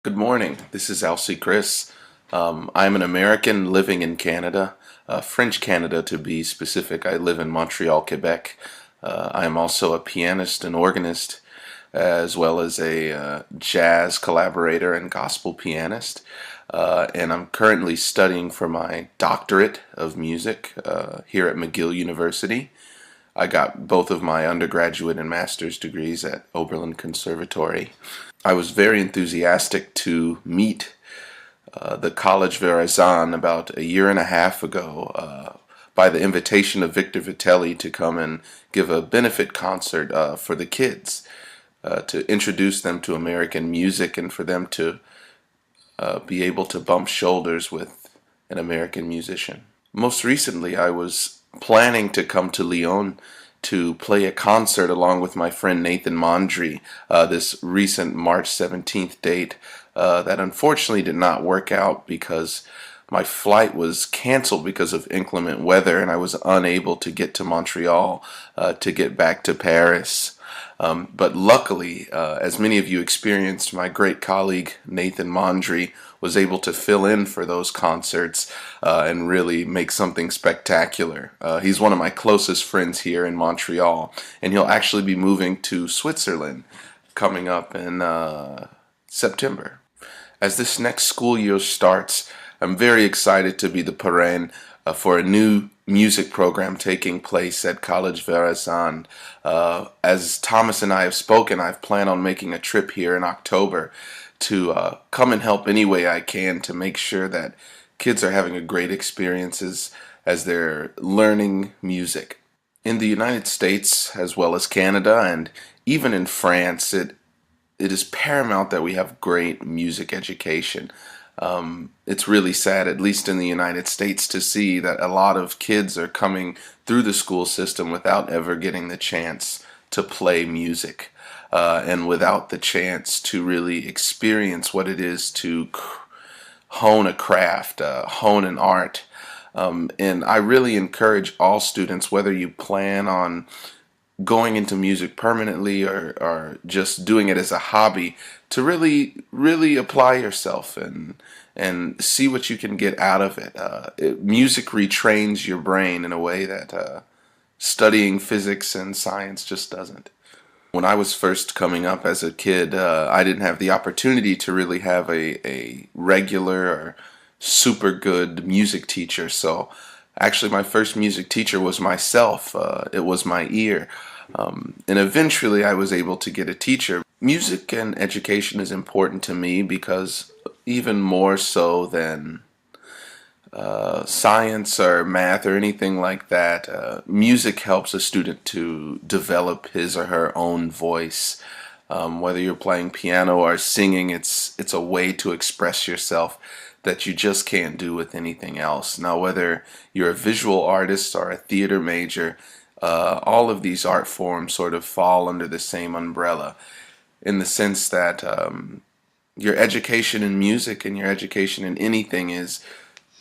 Good morning. This is Alcee Chriss. I'm an American living in Canada, French Canada to be specific. I live in Montreal, Quebec. I am also a pianist and organist, as well as a jazz collaborator and gospel pianist. And I'm currently studying for my doctorate of music here at McGill University. I got both of my undergraduate and master's degrees at Oberlin Conservatory. I was very enthusiastic to meet the College Verramuse about a year and a half ago by the invitation of Victor Vitelli to come and give a benefit concert for the kids to introduce them to American music and for them to be able to bump shoulders with an American musician. Most recently, I was planning to come to Lyon to play a concert along with my friend Nathan Mondry, this recent March 17th date that unfortunately did not work out because my flight was canceled because of inclement weather and I was unable to get to Montreal to get back to Paris. But luckily, as many of you experienced, my great colleague Nathan Mondry was able to fill in for those concerts and really make something spectacular. He's one of my closest friends here in Montreal, and he'll actually be moving to Switzerland coming up in September. As this next school year starts, I'm very excited to be the parrain for a new music program taking place at College Verramuse. As Thomas and I have spoken, I've planned on making a trip here in October to come and help any way I can to make sure that kids are having a great experiences as they're learning music. In the United States, as well as Canada, and even in France, it is paramount that we have great music education. It's really sad, at least in the United States, to see that a lot of kids are coming through the school system without ever getting the chance to play music and without the chance to really experience what it is to hone a craft, hone an art. And I really encourage all students, whether you plan on going into music permanently or just doing it as a hobby, to really apply yourself and see what you can get out of it. Music retrains your brain in a way that studying physics and science just doesn't. When I was first coming up as a kid, I didn't have the opportunity to really have a regular or super good music teacher. So actually my first music teacher was myself. It was my ear. And eventually I was able to get a teacher. Music and education is important to me because even more so than science or math or anything like that, music helps a student to develop his or her own voice. Whether you're playing piano or singing, it's a way to express yourself that you just can't do with anything else. Now, whether you're a visual artist or a theater major, all of these art forms sort of fall under the same umbrella in the sense that your education in music and your education in anything is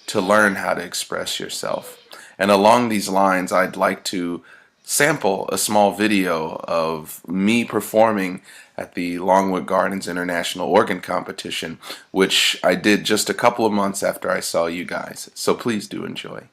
to learn how to express yourself. And along these lines, I'd like to sample a small video of me performing at the Longwood Gardens International Organ Competition, which I did just a couple of months after I saw you guys. So please do enjoy.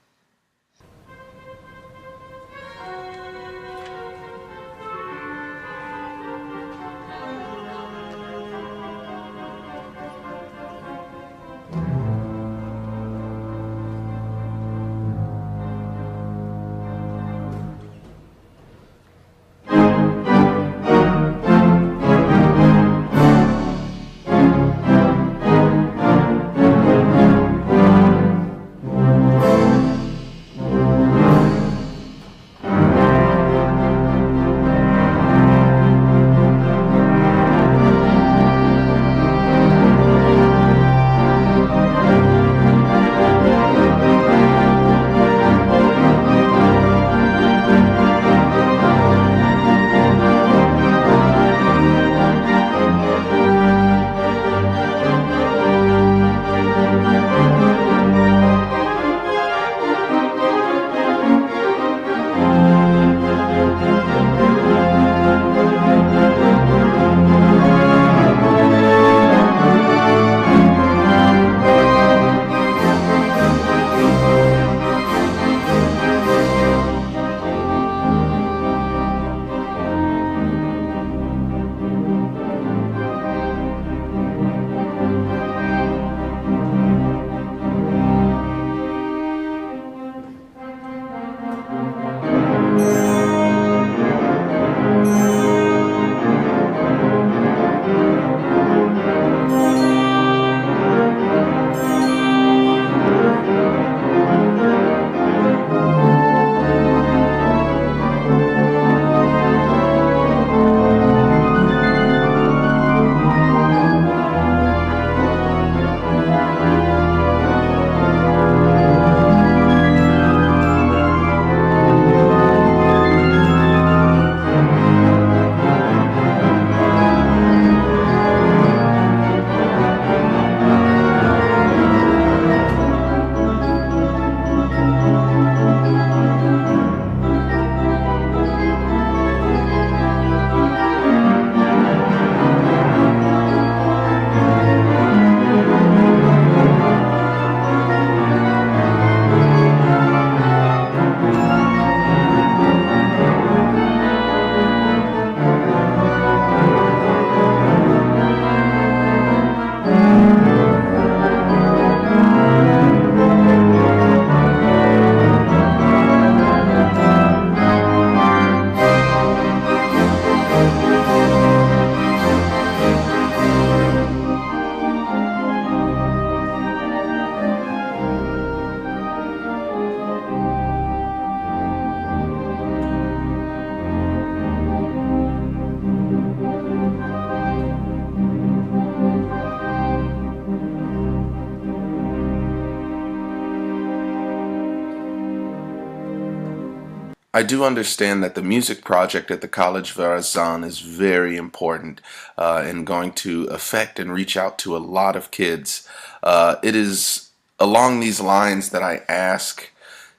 I do understand that the music project at the College Verramuse is very important in going to affect and reach out to a lot of kids. It is along these lines that I ask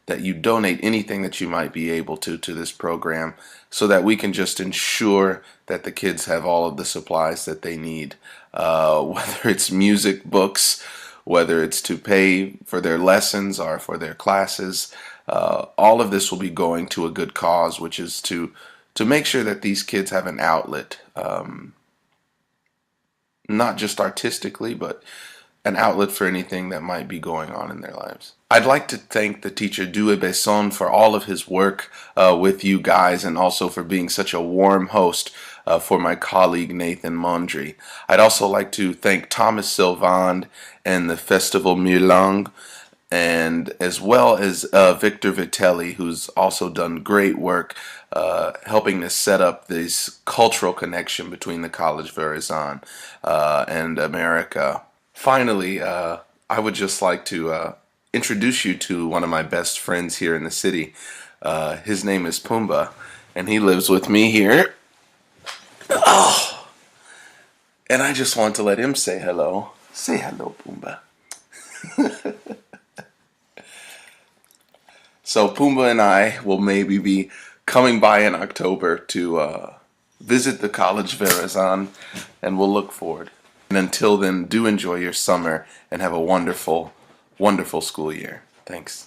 that you donate anything that you might be able to this program so that we can just ensure that the kids have all of the supplies that they need, whether it's music, books, whether it's to pay for their lessons or for their classes. All of this will be going to a good cause, which is to make sure that these kids have an outlet, not just artistically, but an outlet for anything that might be going on in their lives. I'd like to thank the teacher Due Besson for all of his work with you guys, and also for being such a warm host for my colleague Nathan Mondry. I'd also like to thank Thomas Sylvand and the Festival Milang, and as well as Victor Vitelli, who's also done great work helping to set up this cultural connection between the College Verramuse and America. Finally, I would just like to introduce you to one of my best friends here in the city. His name is Pumbaa, and he lives with me here. Oh, and I just want to let him say hello. Say hello, Pumbaa. So Pumbaa and I will maybe be coming by in October to visit the College Verramuse, and we'll look forward. And until then, do enjoy your summer and have a wonderful, wonderful school year. Thanks.